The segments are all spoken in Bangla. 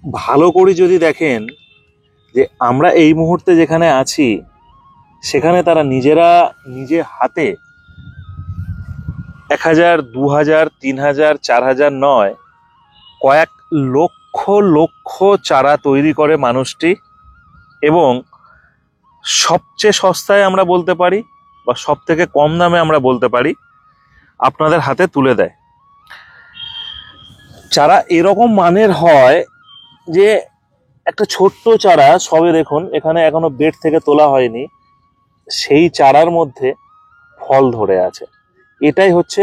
ভালো করে যদি দেখেন যে আমরা এই মুহূর্তে যেখানে আছি সেখানে তারা নিজেরা নিজে হাতে 1000, 2000, 3000, 4000 নয়, কয়েক লক্ষ লক্ষ চারা তৈরি করে মানুষটি, এবং সবচেয়ে সস্তায় আমরা বলতে পারি বা সব থেকে কম দামে আমরা বলতে পারি আপনাদের হাতে তুলে দেয়। চারা এরকম মানের হয় যে একটা ছোট্ট চারা, সবে দেখুন এখানে এখনো বেড থেকে তোলা হয়নি, সেই চারার মধ্যে ফল ধরে আছে। এটাই হচ্ছে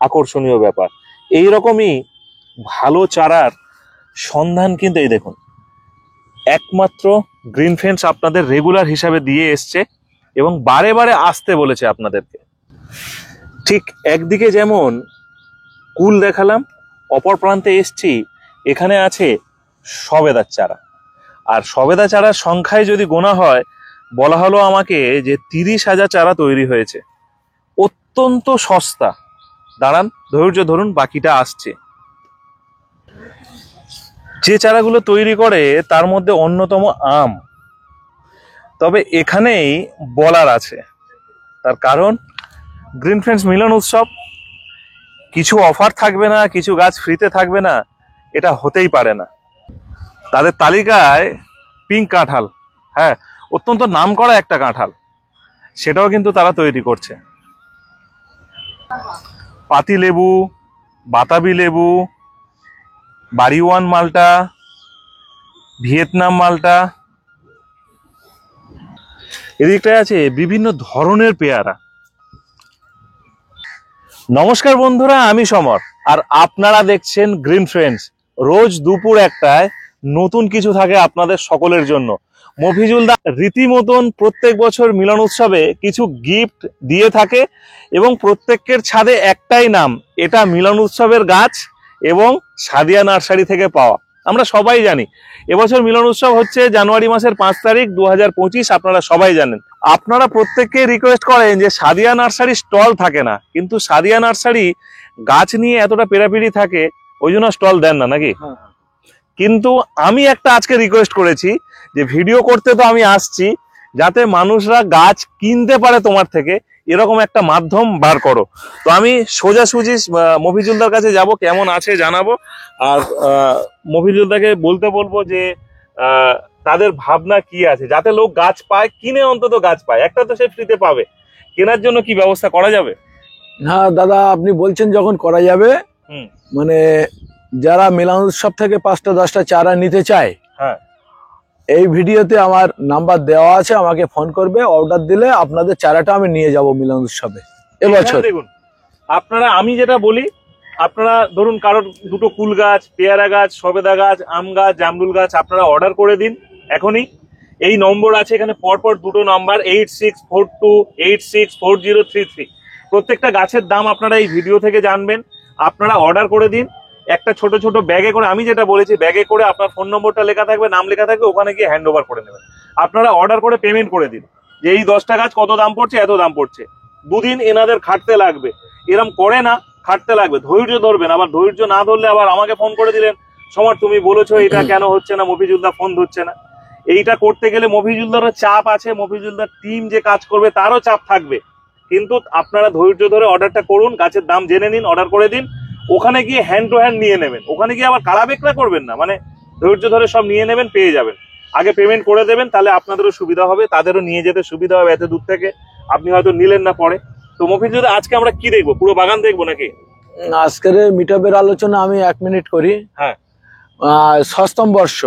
আকর্ষণীয় ব্যাপার। এই রকমই ভালো চারার সন্ধান কিন্তু এই দেখুন একমাত্র গ্রিন ফ্রেন্ডস আপনাদের রেগুলার হিসাবে দিয়ে এসছে এবং বারে বারে আসতে বলেছে আপনাদেরকে। ঠিক একদিকে যেমন কুল দেখালাম, অপর প্রান্তে এসছি, এখানে আছে সবেদার চারা। আর সবেদা চারার সংখ্যায় যদি গোনা হয়, বলা হলো আমাকে যে 30,000 চারা তৈরি হয়েছে, অত্যন্ত সস্তা। দাঁড়ান, ধৈর্য ধরুন, বাকিটা আসছে। যে চারাগুলো তৈরি করে তার মধ্যে অন্যতম আম। তবে এখানেই বলার আছে, তার কারণ গ্রিন ফ্রেন্ডস মিলন উৎসব, কিছু অফার থাকবে না, কিছু গাছ ফ্রিতে থাকবে না, এটা হতেই পারে না। তাদের তালিকায় পিঙ্ক কাঁঠাল, হ্যাঁ, অত্যন্ত নামকরা একটা কাঁঠাল, সেটাও কিন্তু তারা তৈরি করছে। পাতি লেবু, বাতাবি লেবু, বাড়িওয়ান মালটা, ভিয়েতনাম মালটা, এদিকটায় আছে বিভিন্ন ধরনের পেয়ারা। নমস্কার বন্ধুরা, আমি সমর, আর আপনারা দেখছেন গ্রিন ফ্রেন্ডস। রোজ দুপুর 1টায় নতুন কিছু থাকে আপনাদের সকলের জন্য। মফিজুল দা রীতিমতন প্রত্যেক বছর মিলন উৎসবে কিছু গিফট দিয়ে থাকে এবং প্রত্যেকের ছাদে একটাই নাম, এটা মিলন উৎসবের গাছ এবং সাদিয়া নার্সারি থেকে পাওয়া। আমরা সবাই জানি এবছর মিলন উৎসব হচ্ছে জানুয়ারি মাসের 5 তারিখ 2025, আপনারা সবাই জানেন। আপনারা প্রত্যেককে রিকোয়েস্ট করেন যে সাদিয়া নার্সারি স্টল থাকে না, কিন্তু সাদিয়া নার্সারি গাছ নিয়ে এতটা পেরাপিরি থাকে, ওই জন্য স্টল দেন না নাকি। কিন্তু আমি একটা আজকে রিকোয়েস্ট করেছি যে ভিডিও করতে তো আমি আসছি, যাতে মানুষরা গাছ কিনতে পারে তোমার থেকে, এরকম একটা মাধ্যম বার করো। তো আমি সোজাসুজি মফিজুলদার কাছে যাব, কেমন আছে জানাবো, আর মফিজুলদাকে বলতে বলবো যে তাদের ভাবনা কি আছে, যাতে লোক গাছ পায়, কিনে অন্তত গাছ পায়। একটা তো সে ফ্রিতে পাবে, কেনার জন্য কি ব্যবস্থা করা যাবে? হ্যাঁ দাদা, আপনি বলছেন যখন করা যাবে, মানে যারা মিলন উৎসব থেকে 5টা 10টা চারা নিতে চায়, হ্যাঁ, এই ভিডিওতে আমার নাম্বার দেওয়া আছে, আমাকে ফোন করবে, অর্ডার দিলে আপনাদের চারাটা আমি নিয়ে যাব মিলন উৎসবে এবছর। দেখুন আপনারা, আমি যেটা বলি, আপনারা ধরুন কারোর দুটো কুল গাছ, পেয়ারা গাছ, সবেদা গাছ, আম গাছ, জামরুল গাছ আপনারা অর্ডার করে দিন এখনই। এই নম্বর আছে এখানে পরপর দুটো নাম্বার, 8642864033। প্রত্যেকটা গাছের দাম আপনারা এই ভিডিও থেকে জানবেন। আপনারা অর্ডার করে দিন একটা ছোট ছোট ব্যাগে করে, আমি যেটা বলেছি ব্যাগে করে আপনার ফোন নম্বরটা লেখা থাকবে, নাম লেখা থাকবে, ওখানে গিয়ে হ্যান্ড ওভার করে নেবেন। আপনারা অর্ডার করে পেমেন্ট করে দিন যে এই 10টা গাছ কত দাম পড়ছে, এত দাম পড়ছে। দুদিন এনাদের খাটতে লাগবে, এরম করে না, খাটতে লাগবে, ধৈর্য ধরবেন। আবার ধৈর্য না ধরলে আবার আমাকে ফোন করে দিলেন, সমর তুমি বলেছো এটা কেন হচ্ছে না, মফিজুলদা ফোন ধরছে না। এইটা করতে গেলে মফিজুলদারও চাপ আছে, মফিজুলদার টিম যে কাজ করবে তারও চাপ থাকবে। কিন্তু আপনারা ধৈর্য ধরে অর্ডারটা করুন, গাছের দাম জেনে নিন, অর্ডার করে দিন, ওখানে গিয়ে হ্যান্ড টু হ্যান্ড নিয়ে নেবেন। ওখানে গিয়ে আবার কালা বেকরা করবেন না, মানে ধৈর্য ধরে সব নিয়ে নেবেন, পেয়ে যাবেন। আগে পেমেন্ট করে দেবেন, তাহলে আপনাদেরও সুবিধা হবে, তাদেরও নিয়ে যেতে সুবিধা হবে। এত দূর থেকে আপনি হয়তো নিলেন না পরে। তো মফিজুল, আজকে আমরা কি দেখবো? পুরো বাগান দেখবো নাকি? আজকের মিটআপের আলোচনা আমি 1 মিনিট করি। হ্যাঁ, ষষ্ঠম বর্ষ,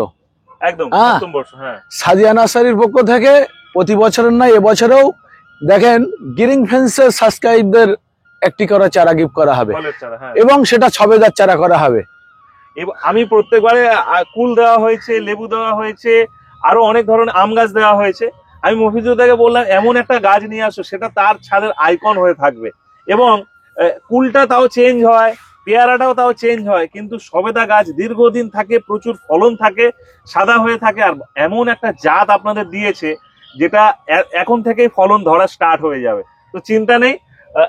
একদম প্রথম বর্ষ। হ্যাঁ, সাদিয়া নার্সারির পক্ষ থেকে প্রতি বছরের নয়, এবছরেও দেখেন গ্রিন ফ্রেন্ডসের সাবস্ক্রাইবদের একটি করে চারা গিফট করা হবে, এবং সেটা সবেদার চারা করা হবে। আমি প্রত্যেকবারে কুল দেওয়া হয়েছে, লেবু দেওয়া হয়েছে, আরো অনেক ধরনের আম গাছ দেওয়া হয়েছে। আমি মফিজুলদাকে বললাম এমন একটা গাছ নিয়ে আসো সেটা তার ছাদের আইকন হয়ে থাকবে, এবং কুলটা তাও চেঞ্জ হয়, পেয়ারাটাও তাও চেঞ্জ হয়, কিন্তু সবেদা গাছ দীর্ঘদিন থাকে, প্রচুর ফলন থাকে, সাদা হয়ে থাকে। আর এমন একটা জাত আপনাদের দিয়েছে যেটা এখন থেকেই ফলন ধরা স্টার্ট হয়ে যাবে। তো চিন্তা নেই,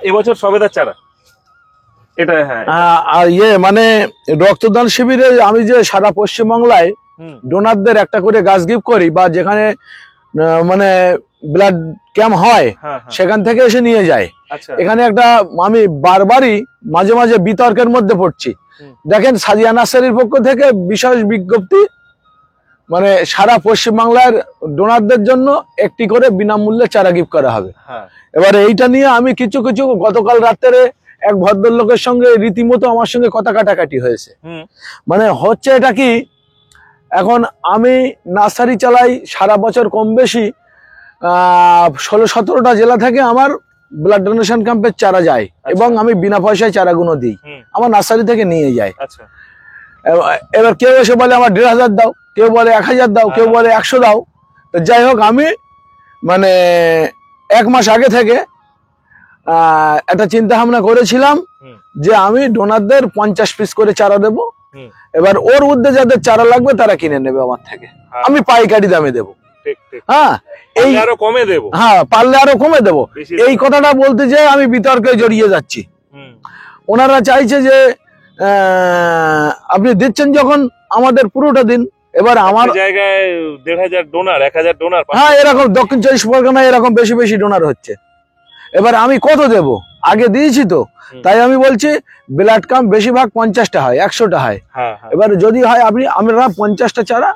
এবছর সবেদার চারা এটা। হ্যাঁ, আর মানে রক্তদান শিবিরে আমি যে সারা পশ্চিমবাংলায় ডোনারদের একটা করে গাছ গিফট করি, বা যেখানে মানে ব্লাড ক্যাম্প হয় সেখান থেকে এসে নিয়ে যায়। এখানে একটা আমি বারবারই মাঝে মাঝে বিতর্কের মধ্যে পড়ছি। দেখেন, সাদিয়া নার্সারির পক্ষ থেকে বিশেষ বিজ্ঞপ্তি, মানে সারা পশ্চিমবাংলার ডোনারদের জন্য একটি করে বিনামূল্যে চারা গিফট করা হবে। এবারে এইটা নিয়ে আমি কিছু গতকাল রাত্রে এক ভদ্রলোকের সঙ্গে রীতিমতো আমার সঙ্গে কথা কাটাকাটি হয়েছে। মানে হচ্ছে এটা কি, এখন আমি নার্সারি চালাই সারা বছর, কম বেশি 16-17টা জেলা থেকে আমার ব্লাড ডোনেশন ক্যাম্পের চারা যায়, এবং আমি বিনা পয়সায় চারাগুলো দিই, আমার নার্সারি থেকে নিয়ে যায়। এবার কেউ এসে বলে আমার 1500 দাও, কেউ বলে 1000 দাও, কেউ বলে 100 দাও। তো যাই হোক, আমি মানে 1 মাস আগে থেকে একটা চিন্তা ভাবনা করেছিলাম যে আমি ডোনারদের 50 পিস করে চারা দেব। এবার ওর মধ্যে যাদের চারা লাগবে তারা কিনে নেবে আমার থেকে, আমি পাইকারি দামে দেবো। হ্যাঁ, এই আরো কমে দেবো, হ্যাঁ পারলে আরো কমে দেবো। এই কথাটা বলতে যে আমি বিতর্কে জড়িয়ে যাচ্ছি। ওনারা চাইছে যে আপনি দিচ্ছেন যখন আমাদের পুরোটা দিন। এবার আমার জায়গায় 1500 ডোনার, 1000 ডোনার, হ্যাঁ এরকম দক্ষিণ 24 পরগনায় এরকম বেশি ডোনার হচ্ছে। এবার আমি কত দেব, আগে দিয়েছি তো, তাই আমি বলছি ব্লাড ক্যাম্প বেশিরভাগ 50টা হয়, 100টা হয়। এবার যদি হয় আমরা 50টা চারা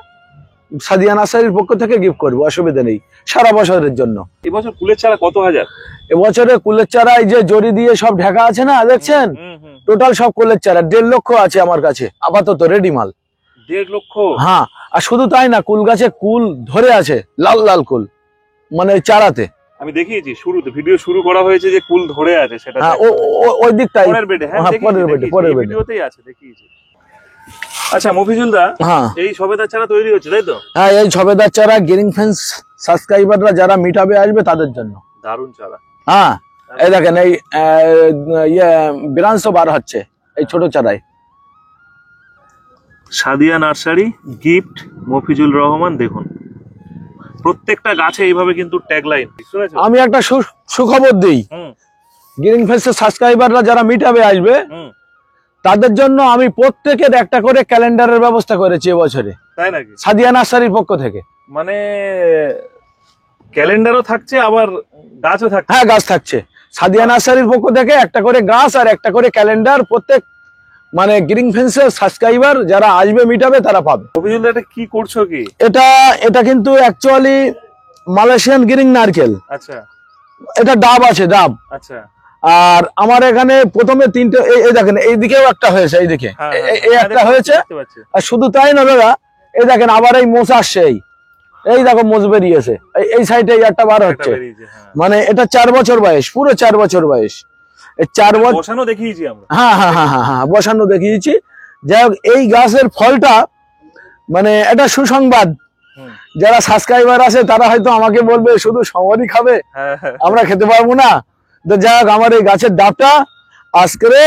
সাদিয়া নার্সারির পক্ষ থেকে গিফট করবো, অসুবিধা নেই, সারা বছরের জন্য। এবছর কুলের চারা কত হাজার? এবছরে কুলের চারা এই যে জড়ি দিয়ে সব ঢাকা আছে না, দেখছেন, টোটাল সব কুলের চারা 1.5 লক্ষ আছে আমার কাছে আপাতত রেডি মাল। 1.5 লক্ষ? হ্যাঁ, আর শুধু তাই না, কুল গাছে কুল ধরে আছে, লাল লাল কুল, মানে চারাতে আমি দেখিয়েছি শুরুতে, ভিডিও শুরু করা হয়েছে যে কুল ধরে আছে, সেটা ওই দিকটাই পরের বেডে, হ্যাঁ পরের বেডে ভিডিওতেই আছে, দেখিয়েছি। আচ্ছা মফিজুল দা, হ্যাঁ এই সবেদার চারা তৈরি হচ্ছে তাই তো? হ্যাঁ, এই সবেদার চারা গ্রিন ফেন্স সাবস্ক্রাইবাররা যারা মিটাবে আসবে তাদের জন্য। দারুণ চারা। হ্যাঁ, এই দেখেন, এই বিরাংশ বার হচ্ছে এই ছোট চারায়। সাদিয়া নার্সারি গিফট মফিজুল রহমান, দেখুন প্রত্যেকটা গাছে এইভাবে কিন্তু ট্যাগলাইন। আমি একটা সুখবর দিই, গ্রিন ফেন্সের সাবস্ক্রাইবাররা যারা মিটাবে আসবে তাদের জন্য আমি প্রত্যেকের একটা করে ক্যালেন্ডারের ব্যবস্থা করেছি এবছরে। তাই নাকি? সাদিয়া নার্সারির পক্ষ থেকে। মানে ক্যালেন্ডারও থাকছে, আবার গাছও থাকছে? হ্যাঁ, গাছ থাকছে। সাদিয়া নার্সারির পক্ষ থেকে একটা করে গাছ আর একটা করে ক্যালেন্ডার প্রত্যেক মানে গ্রিন ফেন্সের সাবস্ক্রাইবার যারা আসবে মিটাবে তারা পাবে। এটা কি করছো কি? এটা কিন্তু অ্যাকচুয়ালি মালয়েশিয়ান গ্রিন নারকেল। আচ্ছা, এটা ডাব আছে, ডাব। আচ্ছা, আর আমার এখানে প্রথমে 3টে, এই দেখেন এইদিকেও একটা হয়েছে, এইদিকে এই একটা হয়েছে। আর শুধু তাই না দাদা, এই দেখেন আবার এই মোষ আসছে, এই দেখো মোষ বেরিয়েছে, এই সাইডে একটা বার হচ্ছে। মানে এটা 4 বছর বয়স, পুরো 4 বছর বয়স। 4 বছর বসানো দেখিয়েছি আমরা। হ্যাঁ বসানো দেখিয়েছি। যাই হোক, এই গাছের ফলটা মানে এটা সুসংবাদ। যারা সাবস্ক্রাইবার আছে তারা হয়তো আমাকে বলবে শুধু সমরই খাবে, আমরা খেতে পারবো না। তো যাই হোক, আমার এই গাছের ডাবটা আজকে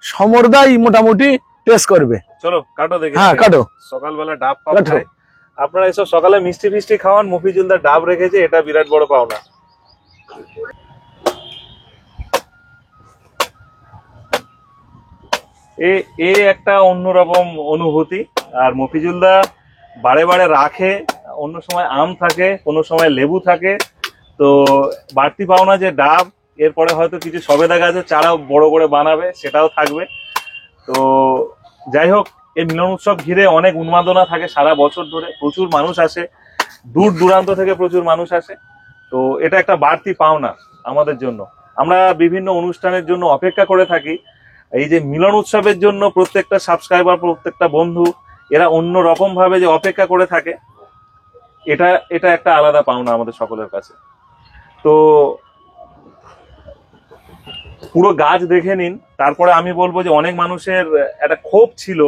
সমরদাই মোটামুটি টেস্ট করবে। চলো কাটো দেখি। হ্যাঁ কাটো। সকালবেলা ডাব কাটো। আপনারা এসব সকালে মিষ্টি ফিষ্টি খাওয়ান, মফিজুলদার ডাব রেখেছে, এটা বিরাট বড় পাওনা। এ একটা অন্যরকম অনুভূতি। আর মফিজুলদা বারে বারে রাখে, অন্য সময় আম থাকে, কোনো সময় লেবু থাকে। তো বাড়তি পাওনা যে ডাব, এরপরে হয়তো কিছু সবেদা গাছের চারাও বড় করে বানাবে, সেটাও থাকবে। তো যাই হোক, এই মিলন উৎসব ঘিরে অনেক উন্মাদনা থাকে সারা বছর ধরে, প্রচুর মানুষ আসে, দূর দূরান্ত থেকে প্রচুর মানুষ আসে। তো এটা একটা বাড়তি পাওনা আমাদের জন্য। আমরা বিভিন্ন অনুষ্ঠানের জন্য অপেক্ষা করে থাকি, এই যে মিলন উৎসবের জন্য প্রত্যেকটা সাবস্ক্রাইবার, প্রত্যেকটা বন্ধু এরা অন্য রকম ভাবে যে অপেক্ষা করে থাকে, এটা একটা আলাদা পাওনা আমাদের সকলের কাছে। তো পুরো গাছ দেখে নিন, তারপরে আমি বলবো যে অনেক মানুষের একটা ক্ষোভ ছিল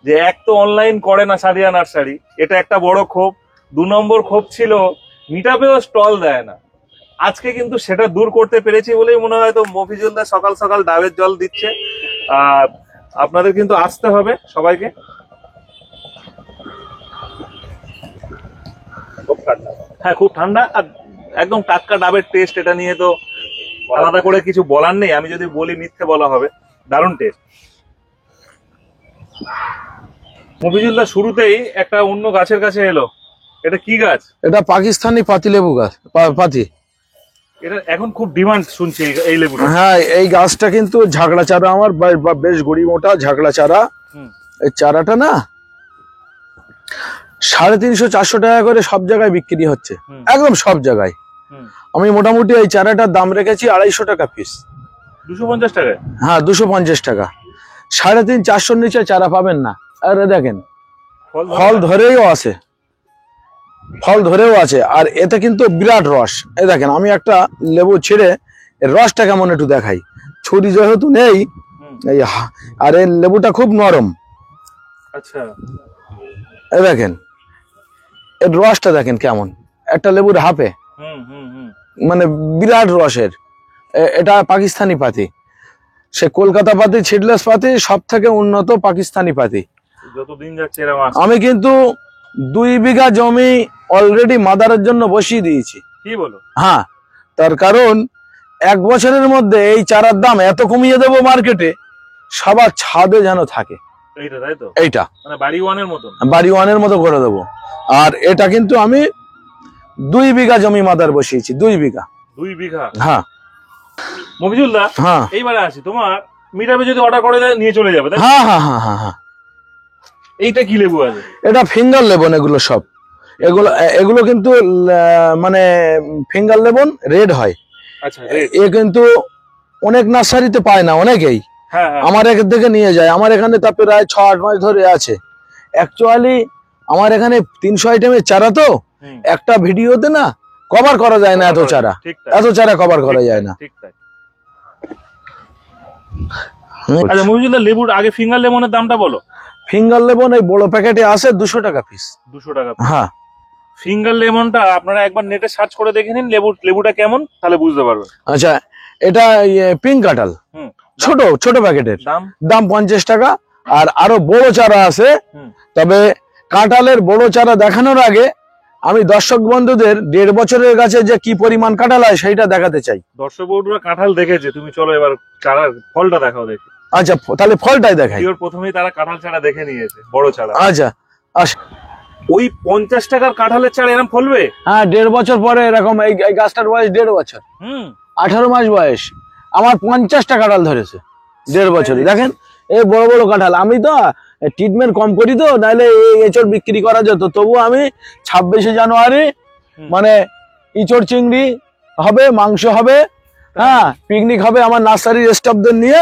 যে এক তো অনলাইন করে না সাদিয়া নার্সারি, এটা একটা বড় ক্ষোভ। 2 নম্বর ক্ষোভ ছিল মিটআপেও স্টল দেয় না। আজকে কিন্তু সেটা দূর করতে পেরেছি বলেই মনে হয় তো মফিজুলদা সকাল সকাল ডাবের জল দিচ্ছে। আর আপনাদের কিন্তু আসতে হবে সবাইকে। হ্যাঁ, খুব ঠান্ডা আর একদম টাটকা ডাবের টেস্ট, এটা নিয়ে তো আলাদা করে কিছু বলার নেই। আমি যদি বলি মিথ্যে বলা হবে, দারুণ টেস্ট। মফিজুলদা শুরুতেই একটা অন্য গাছের কাছে এলো, এটা কি গাছ? এটা পাকিস্তানি পাতিলেবু গাছ, পাতি। এটা এখন খুব ডিমান্ড শুনছি এই লেবুটা। হ্যাঁ, এই গাছটা কিন্তু ঝাগড়া চারা, আমার বেশ গড়ি মোটা ঝাগড়া চারা। এই চারাটা না 350-400 টাকা করে সব জায়গায় বিক্রি হচ্ছে, একদম সব জায়গায়। আমি মোটামুটি এই চারাটার দাম রেখেছি 250 টাকা পিস। 250 টাকা? হ্যাঁ, 250 টাকা। 350-400 নিচে চারা পাবেন না। আরে দেখেন ফল ধরেও আছে, ফল ধরেও আছে। আর এতে কিন্তু বিরাট রস। এই দেখেন, আমি একটা লেবু ছিঁড়ে এর রসটা কেমন একটু দেখাই। ছুরি যেহেতু নেই, আর এই লেবুটা খুব নরম। আচ্ছা, এই দেখেন এর রসটা দেখেন কেমন, একটা লেবুর হাফে, মানে বিরাট রসের। এটা পাকিস্তানি পাতি, সে কলকাতা পাতি, সিডলেস পাতি, সব থেকে উন্নত পাকিস্তানি পাতি। যতদিন যাচ্ছে এরকম আসছে। আমি কিন্তু 2 বিঘা জমি অলরেডি মাদারের জন্য বসিয়ে দিয়েছি। কি বলো? হ্যাঁ, তার কারণ 1 বছরের মধ্যে এই চারার দাম এত কমিয়ে দেবো মার্কেটে, সবার ছাদে যেন থাকে। এইটা তাই তো? এইটা মানে বাড়ি ওয়ানের মতো, বাড়ি ওয়ানের মতো করে দেবো। আর এটা কিন্তু আমি 2 বিঘা জমি মাদার বসিয়েছি, 2 বিঘা। 2 বিঘা? হ্যাঁ। মফিজুলদা, হ্যাঁ, এইবারে আসি, তোমার মিটাবে যদি অর্ডার করে দেয় নিয়ে চলে যাবে, তাই? হ্যাঁ হ্যাঁ হ্যাঁ হ্যাঁ হ্যাঁ। এইটা কি লেবু আছে? এটা ফিঙ্গার লেবন, এগুলো সব। এগুলো কিন্তু মানে ফিঙ্গার লেবন রেড হয়। আচ্ছা, এ কিন্তু অনেক নার্সারিতে পায় না, অনেকেই আমার এখান থেকে নিয়ে যায়। আমার এখানে তা প্রায় 6-8 মাস ধরে আছে। অ্যাকচুয়ালি আমার এখানে 300 আইটেমের চারা, তো একটা ভিডিওতে না কভার করা যায় না, এত চারা, এত চারা কভার করা যায় না। ঠিক তাই। আচ্ছা মফিজুলদা, লেবুর আগে ফিঙ্গার লেমনের দামটা বলো। ফিঙ্গার লেমন এই বড় প্যাকেটে আসে 200 টাকা পিস। 200 টাকা? হ্যাঁ। ফিঙ্গার লেমনটা আপনারা একবার নেটে সার্চ করে দেখে নিন, লেবুটা কেমন, তাহলে বুঝতে পারবেন। আচ্ছা, এটা পিঙ্ক কাঁঠাল, ছোট ছোট প্যাকেটের দাম 50 টাকা। আর আরো বড় চারা আছে, তবে কাঁঠালের বড় চারা দেখানোর আগে আমি দর্শক বন্ধুদের 1.5 বছরের কাছে যে কি পরিমাণ কাঁঠাল হয় সেইটা দেখাতে চাই। দর্শক বন্ধুরা কাঁঠাল দেখেছে, তুমি চলো এবার চারার ফলটা দেখাও দেখি। আচ্ছা, তাহলে ফলটাই দেখাই। প্রথমেই তারা কাঁঠাল চারা দেখে নিয়েছে, বড় চারা। আচ্ছা, ওই 50 টাকার কাঁঠালের চারা এরকম ফলবে? হ্যাঁ, 1.5 বছর পরে এরকম। এই গাছটার বয়স 1.5 বছর, 18 মাস বয়স। আমার 50টা কাঁঠাল ধরেছে 1.5 বছরে। দেখেন এই বড় বড় কাঁঠাল। আমি তো ট্রিটমেন্ট কম করি, তো নাহলে এঁচড় বিক্রি করা যেত। তবু আমি 26শে জানুয়ারি মানে ইঁচড় চিংড়ি হবে, মাংস হবে, হ্যাঁ, পিকনিক হবে আমার নার্সারির স্টাফদের নিয়ে।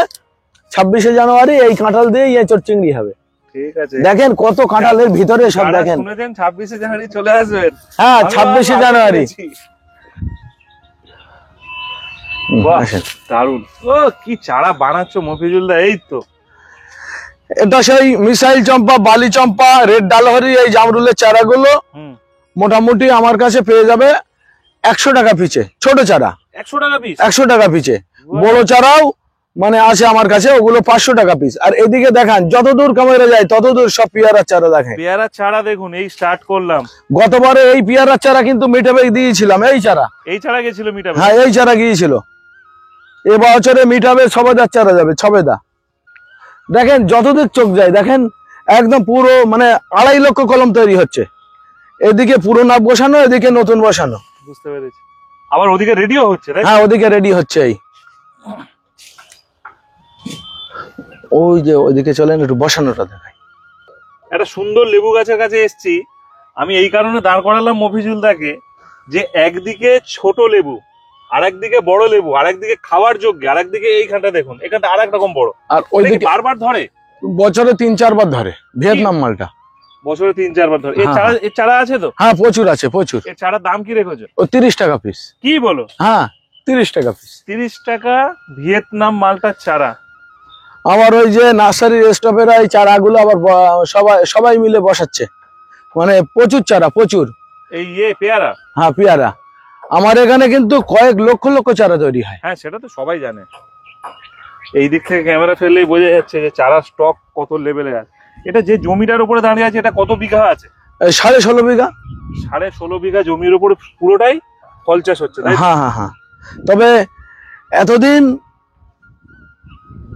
26শে জানুয়ারি এই কাঁঠাল দিয়ে এঁচড় চিংড়ি হবে। ঠিক আছে, দেখেন কত কাঁঠালের ভিতরে সব। দেখেন, শুনেছেন 26শে জানুয়ারি চলে আসবেন? হ্যাঁ, 26শে জানুয়ারি। দারুন। ও কি চারা বানাচ্ছ মফিজুলদা? এই তো এটা সেই মিসাইল চম্পা, বালি চম্পা, রেড ডালহরি, এই জামরুলের চারাগুলো মোটামুটি আমার কাছে পেয়ে যাবে 100 টাকা পিছে। ছোট চারা 100 টাকা পিস? 100 টাকা পিছে। বড় চারাও মানে আছে আমার কাছে, ওগুলো 500 টাকা পিস। আর এদিকে দেখান, যতদূর ক্যামেরা যায় ততদূর সব পেয়ারার চারা দেখেন। পেয়ারার চারা দেখুন, এই স্টার্ট করলাম। গতবারে এই পেয়ারার চারা কিন্তু মিঠাবে দিয়েছিলাম। এই চারা গেছিল মিঠাবে? হ্যাঁ, এই চারা গিয়েছিল। এবছরে মিঠাবে সবেদার চারা যাবে, সবেদা। দেখেন যতদূর চোখ যায়, দেখেন একদম পুরো মানে 2.5 লক্ষ কলম তৈরি হচ্ছে। এদিকে পুরোনো বসানো, এদিকে নতুন বসানো। বুঝতে পেরেছি। আবার ওদিকে রেডিও হচ্ছে? হ্যাঁ, ওদিকে রেডি হচ্ছে। এই ওই যে ওইদিকে চলেন, একটু বসানোটা দেখাই। একটা সুন্দর লেবু গাছের কাছে এসছি আমি, এই কারণে দাঁড় করালাম মফিজুলদাকে, যে একদিকে ছোট লেবু, আর একদিকে বড় লেবু, আর একদিকে খাওয়ার যোগ্য, আর একদিকে এইখানটা দেখুন, এখানটা আর এক রকম বড়। আর ওইদিকে বারবার ধরে, বছরে 3-4 বার ধরে। ভিয়েতনাম মালটা বছরে 3-4 বার ধরে। এর চারা আছে তো? হ্যাঁ, প্রচুর আছে, প্রচুর। এর চারার দাম কি রেখেছো? ও 30 টাকা পিস। কি বলো? হ্যাঁ, 30 টাকা পিস। 30 টাকা ভিয়েতনাম মালটার চারা। আমার ওই যে নার্সারির স্টাফেরা এই চারাগুলো আবার সবাই মিলে বসাচ্ছে, মানে প্রচুর চারা, প্রচুর। এই পেয়ারা? হ্যাঁ, পেয়ারা। আমার এখানে কিন্তু কয়েক লক্ষ লক্ষ চারা তৈরি হয়। হ্যাঁ, সেটা তো সবাই জানে। এই দিক থেকে ক্যামেরা ফেললেই বোঝা যাচ্ছে যে চারা স্টক কত লেভেলে আছে। এটা যে জমিটার উপরে দাঁড়িয়ে আছে, এটা কত বিঘা আছে? 16.5 বিঘা। 16.5 বিঘা জমির উপরে পুরোটাই ফল চাষ হচ্ছে? হ্যাঁ হ্যাঁ হ্যাঁ। তবে এতদিন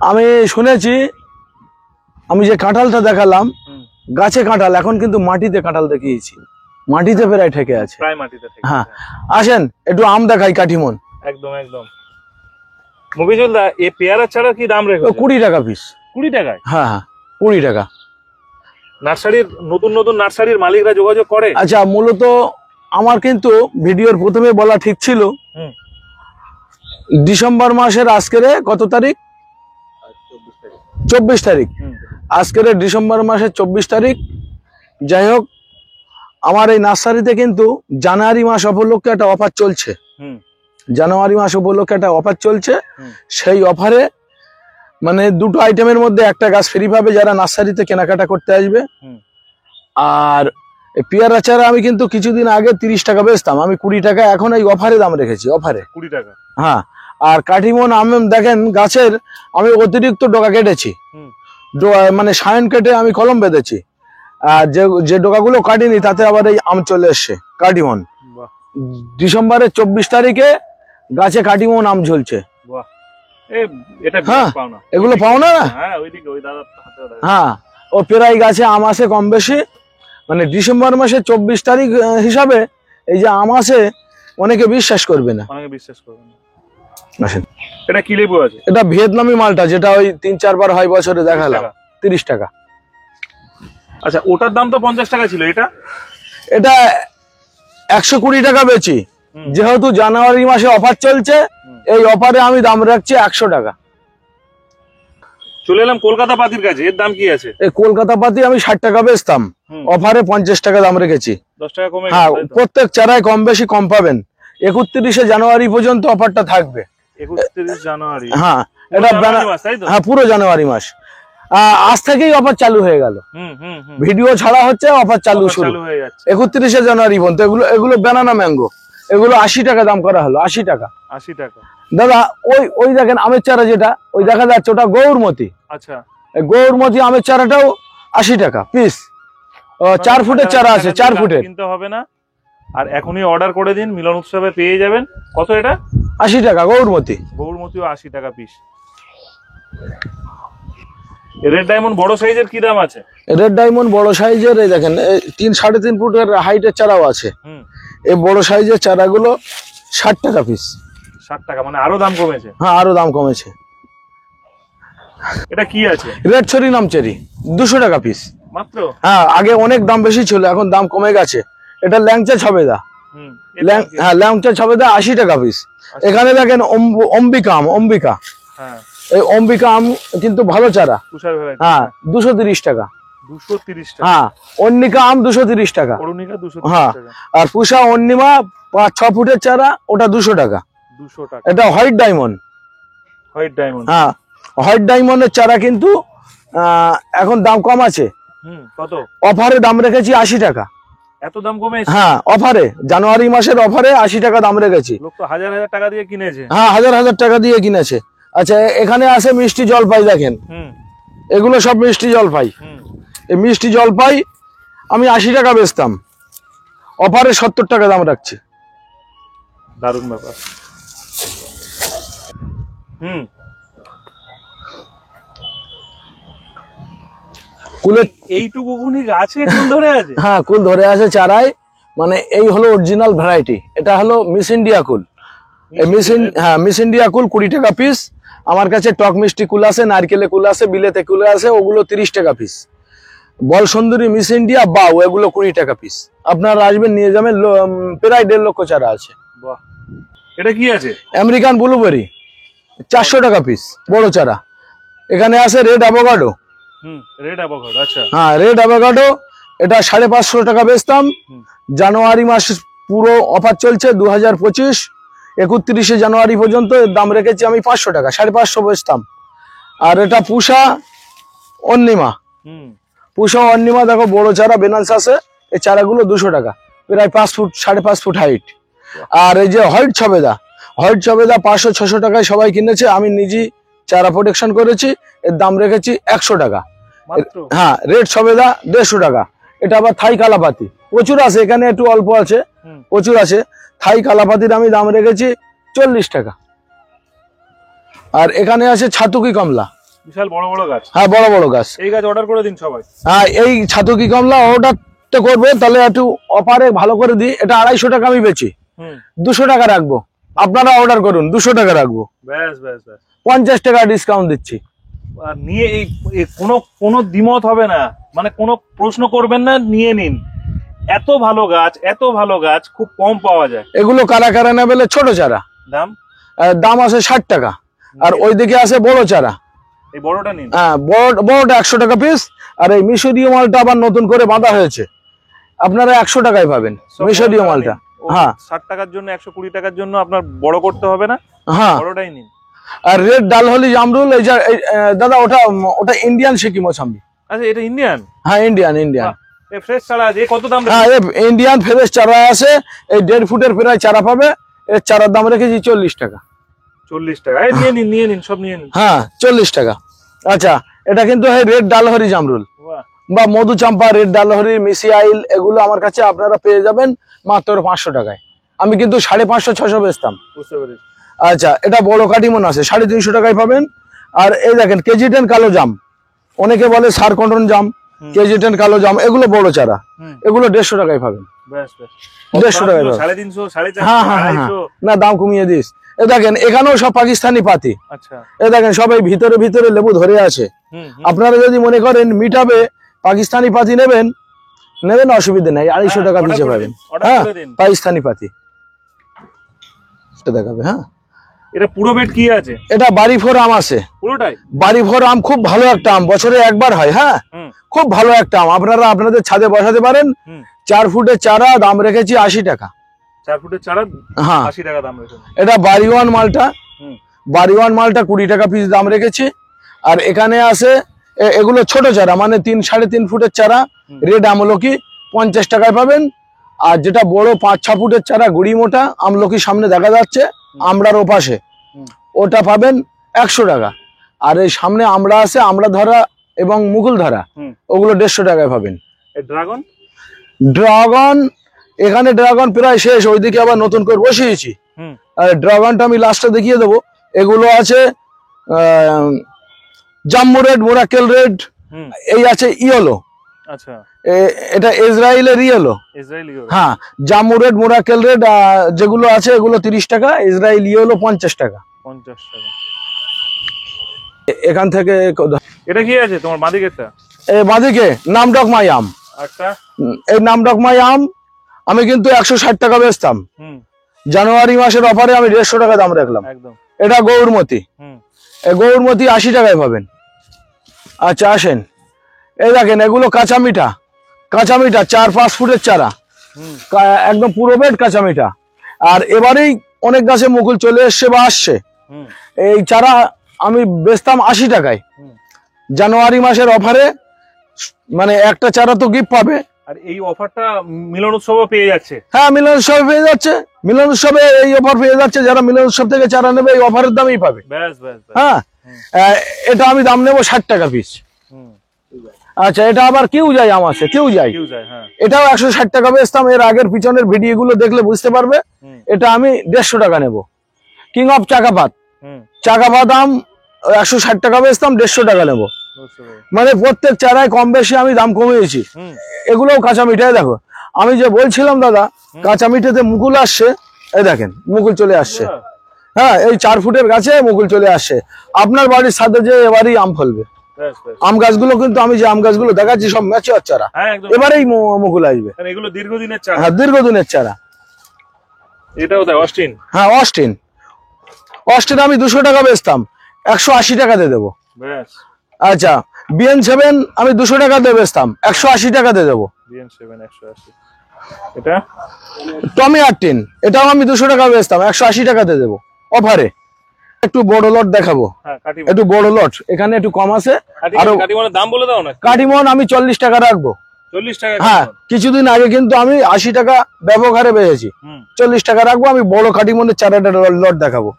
আমি শুনেছি, আমি যে কাঁঠালটা দেখালাম গাছে কাঁঠাল, এখন কিন্তু মাটিতে কাঁঠাল দেখিয়েছি, মাটিতে প্রায় ঠেকে আছে। প্রায় মাটিতে থেকে। হ্যাঁ, আসেন একটু আম দেখাই কাটিমন। একদম একদম। মফিজুল দা, এই পেয়ারা চারা কি দাম রেখেছে? 20 টাকা পিস। 20 টাকায়? হ্যাঁ হ্যাঁ, 20 টাকা। নার্সারির নতুন নতুন নার্সারির মালিকরা যোগাযোগ করে? আচ্ছা, মূলত আমার কিন্তু ভিডিওর প্রথমে বলা ঠিক ছিল, ডিসেম্বর মাসের আজকের কত তারিখ? 24 তারিখ। আজকের ডিসেম্বর মাসের 24 তারিখ। যাই হোক, আমার এই নার্সারিতে কিন্তু জানুয়ারি মাস উপলক্ষে একটা অফার চলছে। জানুয়ারি মাস উপলক্ষে একটা অফার চলছে। সেই অফারে মানে দুটো আইটেমের মধ্যে একটা গাছ ফ্রি পাবে যারা নার্সারিতে কেনাকাটা করতে আসবে। আর পেয়ারা চারা আমি কিন্তু কিছুদিন আগে 30 টাকা বেচতাম, আমি 20 টাকা এখন এই অফারে দাম রেখেছি। অফারে 20 টাকা। হ্যাঁ, আর কাঠিমন আম দেখেন গাছের আমি অতিরিক্ত ডগা কেটেছি, মানে সায়ন কেটে আমি কলম বেঁধেছি। আর যে ডগাগুলো কাটিনি তাতে আবার এই আম চলে এসছে কাটিমন। ডিসেম্বরের 24 তারিখে গাছে কাটিমন আম ঝুলছে। হ্যাঁ, এগুলো পাও না? হ্যাঁ, ও প্রায় গাছে আম আছে কম বেশি, মানে ডিসেম্বর মাসে 24 তারিখ হিসাবে এই যে আম আছে, অনেকে বিশ্বাস করবে না। এটা কি লেবু আছে? এটা ভিয়েতনামি মালটা, যেটা ওই 3-4 বার হয় বছরে দেখালাম। 30 টাকা। আচ্ছা, ওটার দাম তো 50 টাকা ছিল, এটা 120 টাকা বেচি। যেহেতু জানুয়ারি মাসে অফার চলছে, এই অফারে আমি দাম রাখছি 100 টাকা। চলে এলাম কলকাতা পাতির কাছে, এর দাম কি আছে? এই কলকাতা পাতি আমি 60 টাকা বেচতাম, অফারে 50 টাকা দাম রেখেছি। 10 টাকা কমে? হ্যাঁ, প্রত্যেক চারায় কম বেশি কম পাবেন। 31 জানুয়ারি পর্যন্ত অফারটা থাকবে। 31 জানুয়ারি? হ্যাঁ, এটা হ্যাঁ, পুরো জানুয়ারি মাস। আজ থেকেই অফার চালু হয়ে গেল। ভিডিও ছাড়া হচ্ছে, অফার চালু হয়ে যাচ্ছে 31 জানুয়ারি পর্যন্ত। এগুলো ব্যানানা ম্যাঙ্গো, এগুলো 80 টাকা দাম করা হলো। 80 টাকা। 80 টাকা দাদা। ওই দেখেন আমের চারা যেটা ওই দেখা যাচ্ছে, ওটা গৌরমতি। আচ্ছা, গৌরমতি আমের চারাটাও 80 টাকা পিস। 4 ফুটের চারা আছে, 4 ফুটের। কিনতে হবে না, আর এখনই অর্ডার করে দিন, মিলন উৎসবে পেয়ে যাবেন। কত এটা? 80 টাকা গৌরমতি। গৌরমতিও 80 টাকা পিস। রেড ডায়মন্ড বড় সাইজের কি দাম আছে? রেড ডায়মন্ড বড় সাইজের এই দেখেন 3-3.5 ফুটের হাইটের চারাও আছে। এই বড় সাইজের চারাগুলো 60 টাকা পিস। 60 টাকা, মানে আরো দাম কমেছে? হ্যাঁ, আরো দাম কমেছে। এটা কি আছে? রেড চেরি নাম চেরি, 200 টাকা পিস মাত্র। হ্যাঁ, আগে অনেক দাম বেশি ছিল, এখন দাম কমে গেছে। এটা ল্যাংচা ছবেদা। হ্যাঁ, ল্যাংচা ছবেদা 80 টাকা পিস। এখানে দেখেন অম্বিকা আম, অম্বিকা। এই অম্বিকা আম কিন্তু ভালো চারা। হ্যাঁ, 230 টাকা। 230 টাকা। হ্যাঁ, অন্নিকা আম 230 টাকা। হ্যাঁ, আর পুষা অন্নিমা 5-6 ফুটের চারা, ওটা 200 টাকা। 200 টাকা। এটা হোয়াইট ডায়মন্ড। White diamond. হ্যাঁ, হোয়াইট ডায়মন্ডের চারা কিন্তু এখন দাম কম আছে। কত? অফারে দাম রেখেছি 80 টাকা। এত দাম কমেছে? হ্যাঁ, অফারে, জানুয়ারি মাসের অফারে 80 টাকা দাম রেখেছি। লোক তো হাজার হাজার টাকা দিয়ে কিনেছে। হ্যাঁ, হাজার টাকা দিয়ে কিনেছে। আচ্ছা, এখানে আছে মিষ্টি জলপাই দেখেন, এগুলো সব মিষ্টি জলপাই। এই মিষ্টি জলপাই আমি 80 টাকা বেচতাম, অফারে 70 টাকা দাম রাখছি। দারুণ ব্যাপার। কুলের এইটুকুনি গাছে কুল ধরে আছে? হ্যাঁ, কুল ধরে আছে চারায়। মানে এই হলো অরিজিনাল ভ্যারাইটি। এটা হলো মিস ইন্ডিয়া কুল। এই মিস ইন্ডিয়া কুল 20 টাকা পিস। আমার কাছে টক মিষ্টি কুল আছে, নারকেলে কুল আছে, বিলেতে কুল আছে, ওগুলো 30 টাকা পিস। বল সুন্দরী, মিস ইন্ডিয়া, বাউ, এগুলো 20 টাকা পিস। আপনারা আসবেন, নিয়ে যাবেন। প্রায় 1.5 লক্ষ চারা আছে। বাহ, এটা কি আছে? আমেরিকান ব্লুবেরি, 400 টাকা পিস বড় চারা। এখানে আছে রেড অ্যাভোকাডো। রেড অ্যাভোকাডো, আচ্ছা। হ্যাঁ, রেড অ্যাভোকাডো, এটা 550 টাকা বেচতাম। জানুয়ারি মাস পুরো অফার চলছে 2025, 31 জানুয়ারি পর্যন্ত। এর দাম রেখেছি আমি 500 টাকা, 550 বেচতাম। আর এটা পুষা অন্নিমা। পুষা অন্নিমা দেখো, বড় চারা বেনান্স আছে। এই চারাগুলো 200 টাকা, প্রায় 5 ফুট 5.5 ফুট হাইট। আর এই যে হোয়াইট ছবেদা, 500-600 টাকায় সবাই কিনেছে, আমি নিজেই চারা প্রোটেকশন করেছি। এর দাম রেখেছি 100 টাকা। হ্যাঁ, রেড ছবেদা 150 টাকা। এটা আবার থাই কালাপাতি, প্রচুর আছে এখানে, একটু অল্প আছে, প্রচুর আছে। থাই কালাপাতির আমি দাম রেখেছি 40 টাকা। আর এখানে আছে ছাতুকি কমলা, বিশাল বড় বড় গাছ। হ্যাঁ, বড় বড় গাছ। এই গাছ অর্ডার করে দিন সবাই। হ্যাঁ, এই ছাতকি কমলা অর্ডার করবে, তাহলে একটু অফারে ভালো করে দিই। এটা 250 টাকা আমি বেচি, 200 টাকা রাখবো। আপনারা অর্ডার করুন, 200 টাকা রাখবো। ব্যাস ব্যাস ব্যাস, 50 টাকা ডিসকাউন্ট দিচ্ছি। আর নিয়ে এই কোনো দ্বিমত হবে না, মানে কোনো প্রশ্ন করবেন না, নিয়ে নিন। এত ভালো গাছ, এত ভালো গাছ খুব কম পাওয়া যায়। এগুলো কারা কারা নেবে? ছোট চারা দাম দাম আছে 60 টাকা, আর ওইদিকে আছে বড় চারা। এই বড়টা নিন। হ্যাঁ, বড়টা 100 টাকা পিস। আর এই মিশরীয় মালটা আবার নতুন করে বাঁধা হয়েছে, আপনারা 100 টাকায় পাবেন মিশরীয় মালটা। হ্যাঁ, 60 টাকার জন্য, 120 টাকার জন্য আপনার বড় করতে হবে না। হ্যাঁ, বড়টাই নিন। আর রেড ডালহলি জামরুল, এই যে দাদা ওটা ইন্ডিয়ান সিকি মৌসাম্বি। আচ্ছা, এটা ইন্ডিয়ান? হ্যাঁ, ইন্ডিয়ান। এই ফ্রেশ চারা আছে, কত দাম? হ্যাঁ, ইন্ডিয়ান ফ্রেশ চারা আছে, এই 1.5 ফুটের প্রায় চারা পাবে। এর চারার দাম রেখেছি 40 টাকা। 40 টাকা? নিয়ে নিন, নিয়ে নিন, সব নিয়ে নিন। হ্যাঁ, 40 টাকা। আচ্ছা, এটা কিন্তু রেড ডালহরি জামরুল বা মধু চাম্পা, রেড ডালহরি, মিসি আইল, এগুলো আমার কাছে আপনারা পেয়ে যাবেন মাত্র 500 টাকায়। আমি কিন্তু 550-600 বেচতাম। বুঝতে পেরেছি। আচ্ছা, এটা বড় কাটিমন আছে, 350 টাকায় পাবেন। আর এই দেখেন কেজি 10 কালো জাম, অনেকে বলে সার কন্টন জাম, কেজি 10 কালো জাম, এগুলো বড় চারা, এগুলো 150 টাকায় পাবেন। ব্যাস ব্যাস, 150 টাকায় পাবেন। 350, 450। হ্যাঁ, না, দাম কমিয়ে দিস। এ দেখেন এখানেও সব পাকিস্তানি পাতি। আচ্ছা, এ দেখেন সবাই ভিতরে ভিতরে লেবু ধরে আছে। আপনারা যদি মনে করেন মিটাবে, পাকিস্তানি পাতি নেবেন, অসুবিধা নাই, 250 টাকা পিছে পাবেন। হ্যাঁ, পাকিস্তানি পাতি দেখাবে। হ্যাঁ, এটা পুরো বেড কি আছে? এটা বাড়ি ফোর আম আছে, পুরোটাই বাড়ি ফোর আম। খুব ভালো একটা আম, বছরে একবার হয়। হ্যাঁ, খুব ভালো একটা আম, আপনারা আপনাদের ছাদে বসাতে পারেন। 4 ফুটের চারা, দাম রেখেছি 80 টাকা। 4 ফুটের চারা? হ্যাঁ, 80 টাকা দাম রেখেছি। এটা বাড়িওয়ান মালটা, 20 টাকা পিস দাম রেখেছি। আর এখানে আছে এগুলো ছোট চারা, মানে 3-3.5 ফুটের চারা, রেড আমলকি 50 টাকায় পাবেন। আর যেটা বড় 5-6 ফুটের চারা, গুড়ি মোটা আমলকি সামনে দেখা যাচ্ছে আমড়ার ওপাশে, ওটা পাবেন 100 টাকা। আর এই সামনে আমড়া আছে, আমড়া ধরা এবং মুকুল ধরা, ওগুলো 150 টাকায় পাবেন। ড্রাগন এখানে ড্রাগন প্রায় শেষ, ওইদিকে আবার নতুন করে বসিয়েছি। আর ড্রাগনটা আমি লাস্টে দেখিয়ে দেবো। এগুলো আছে জাম্বু রেড, মোরাকেল রেড, এই আছে ইয়েলো। আচ্ছা, এটা ইসরায়েলের ইয়েলো। হ্যাঁ, জাম্বু রেড, মোরাকেল রেড যেগুলো আছে এগুলো 30 টাকা, ইসরায়েল ইয়েলো 50 টাকা। 50 টাকা। এখান থেকে এটা কি আছে তোমার বাঁদিকেরটা? বাঁদিকে নামডক মাই আম। আচ্ছা, এই নামডক মাই আম আমি কিন্তু 160 টাকা বেচতাম, জানুয়ারি মাসের অফারে আমি 150 টাকা দাম রাখলাম। এটা গৌরমতি, গৌরমতি 80 টাকায় পাবেন। আচ্ছা, আসেন, এই দেখেন এগুলো কাঁচা মিঠা, 4-5 ফুটের চারা, একদম পুরো বেড কাঁচা মিঠা। আর এবারেই অনেক গাছে মুকুল চলে এসছে বা আসছে। এই চারা আমি বেচতাম 80 টাকায়, জানুয়ারি মাসের অফারে, মানে একটা চারা তো গিফট পাবে। আর এই অফারটা মিলন উৎসবে পেয়ে যাচ্ছে। হ্যাঁ, মিলন উৎসবে পেয়ে যাচ্ছে, মিলন উৎসবে এই অফার পেয়ে যাচ্ছে। যারা মিলন উৎসব থেকে চারা নেবে এই অফারের দামই পাবে। হ্যাঁ, এটা আমি দাম নেবো 60 টাকা পিস। আচ্ছা, এটা আবার কেউ যায় আম আছে, কেউ যায়, এটাও 160 টাকা বেচতাম। এর আগের পিছনের ভিডিও গুলো দেখলে বুঝতে পারবে। এটা আমি 150 টাকা নেবো। কিং অফ চাকাপাত, চাকাপাত আম 160 টাকা বেচতাম, 150 টাকা নেবো। মানে প্রত্যেক চারায় কম বেশি আমি দাম কমিয়েছি। এগুলোও কাঁচা মিঠাই। দেখো, আমি যে বলছিলাম দাদা কাঁচা মিঠাতে মুকুল আসছে, এই দেখেন মুকুল চলে আসছে। হ্যাঁ, এই 4 ফুটের গাছে মুকুল চলে আসছে। আপনার বাড়ির সাথে যে এবারই আম ফলবে। আম গাছগুলো কিন্তু আমি যে আম গাছগুলো দেখাচ্ছি সব ম্যাচিওর চারা, এবারেই মুকুল আসবে। এগুলো দীর্ঘদিনের চারা। হ্যাঁ, দীর্ঘদিনের চারা। এটাও তাই, অস্টিন। হ্যাঁ, অস্টিন আমি 200 টাকা বেচতাম, 180 টাকাতে দেবো। আচ্ছা, BN7 আমি 200 টাকাতে বেচতাম, 180 টাকাতে দেবো। BN7 180। এটা টমি 18, এটাও আমি 200 টাকা বেচতাম, 180 টাকাতে দেবো অফারে। একটু বড় লট দেখাবো, একটু বড় লট, এখানে একটু কম আছে। আর কাটিমনের দাম বলে দাও না। কাটিমন আমি 40 টাকা রাখবো। 40 টাকা? হ্যাঁ, কিছুদিন আগে কিন্তু আমি 80 টাকা ব্যবহারে বেচেছি, 40 টাকা রাখবো। আমি বড় কাটিমনের চারাটা লট দেখাবো।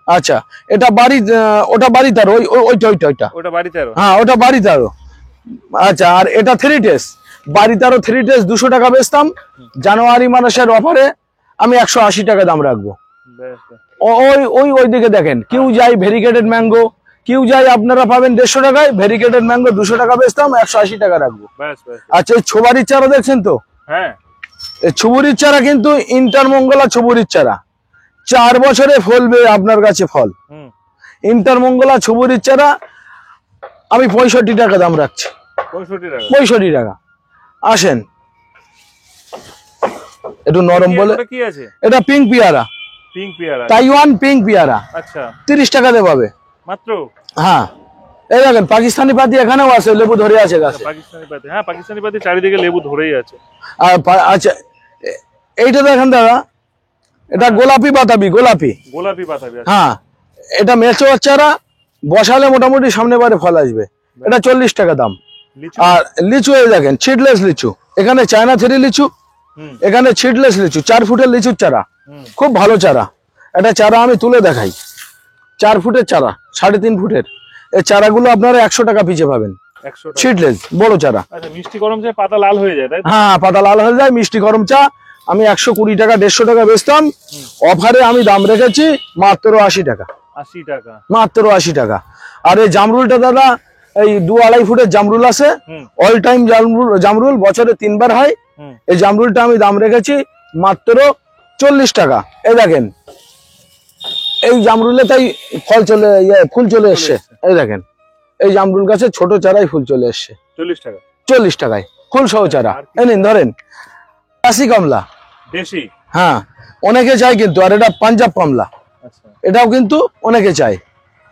আচ্ছা, এটা বাড়ি, ওটা বাড়ি তার, ওটা বাড়ি তার। হ্যাঁ, ওটা বাড়ি তার। আচ্ছা, আর এটা 3 টেস, বাড়ি তারও 3 টেস 200 টাকা বেচতাম, জানুয়ারি মাসের অফারে আমি 180 টাকা দাম রাখবো। ওই দিকে দেখেন, কেউ যায় ভেরিগেটেড ম্যাঙ্গো, কিউ যাই আপনারা পাবেন 150 টাকায়, ভেরিকেটেড ম্যাঙ্গো 200 টাকা বেচতাম, 180 টাকা রাখবো। আচ্ছা এই ছোবারির চারা দেখছেন তো? হ্যাঁ, এই ছুবুরির চারা কিন্তু ইন্টারমঙ্গলা ছুবুরির চারা, 4 বছরে ফলবে আপনার কাছে ফল। ইন্টারমঙ্গলা ছুবুরির চারা আমি 65 টাকা দাম রাখছি। 65 টাকা। আসেন একটু নরম বলে। কি আছে? এটা পিঙ্ক পিয়ারা, তাইওয়ান পিঙ্ক পিয়ারা। আচ্ছা, 30 টাকাতে পাবে মাত্র। হ্যাঁ, এই দেখেন পাকিস্তানি পাতি এখানেও আছে, লেবু ধরে আছে গাছে। পাকিস্তানি পাতি, হ্যাঁ পাকিস্তানি পাতি চারিদিকে লেবু ধরেই আছে। আর আচ্ছা এইটা দেখেন দাদা, এটা গোলাপি বাতাবি, গোলাপি পাতাবি। হ্যাঁ, এটা মেচোর চারা, বসালে মোটামুটি সামনে বারে ফল আসবে। এটা 40 টাকা দাম। আর লিচু এই দেখেন, সিডলেস লিচু, এখানে চায়না থেরি লিচু, এখানে সিডলেস লিচু, 4 ফুটের লিচুর চারা, খুব ভালো চারা। এটা চারা আমি তুলে দেখাই, 4 ফুটের চারা, 3.5 ফুটের। এই চারাগুলো আপনারা 100 টাকা পিছে পাবেন, সিডলেস বড় চারা। আচ্ছা, মিষ্টি গরম চা পাতা লাল হয়ে যায়, তাই? হ্যাঁ, পাতা লাল হয়ে যায়। মিষ্টি গরম চা আমি 120 টাকা 150 টাকা বেচতাম, অফারে আমি দাম রেখেছি মাত্র 80 টাকা। 80 টাকা, মাত্র 80 টাকা। আর এই জামরুলটা দাদা, এই 2-2.5 ফুটের জামরুল আছে, অল টাইম জামরুল বছরে 3 বার হয়। এই জামরুলটা আমি দাম রেখেছি মাত্র 40 টাকা। এই দেখেন এই জামরুলে তাই ফুল চলে এসছে। এই দেখেন এই জামরুল গাছে ছোট চারাই ফুল চলে এসছে 40 টাকা। 40 টাকায় ফুল সহ চারা। এই নিন ধরেন, কাশি কমলা দেশি। হ্যাঁ, অনেকে চায় কিন্তু। আর এটা পাঞ্জাব কমলা, এটাও কিন্তু অনেকে চায়।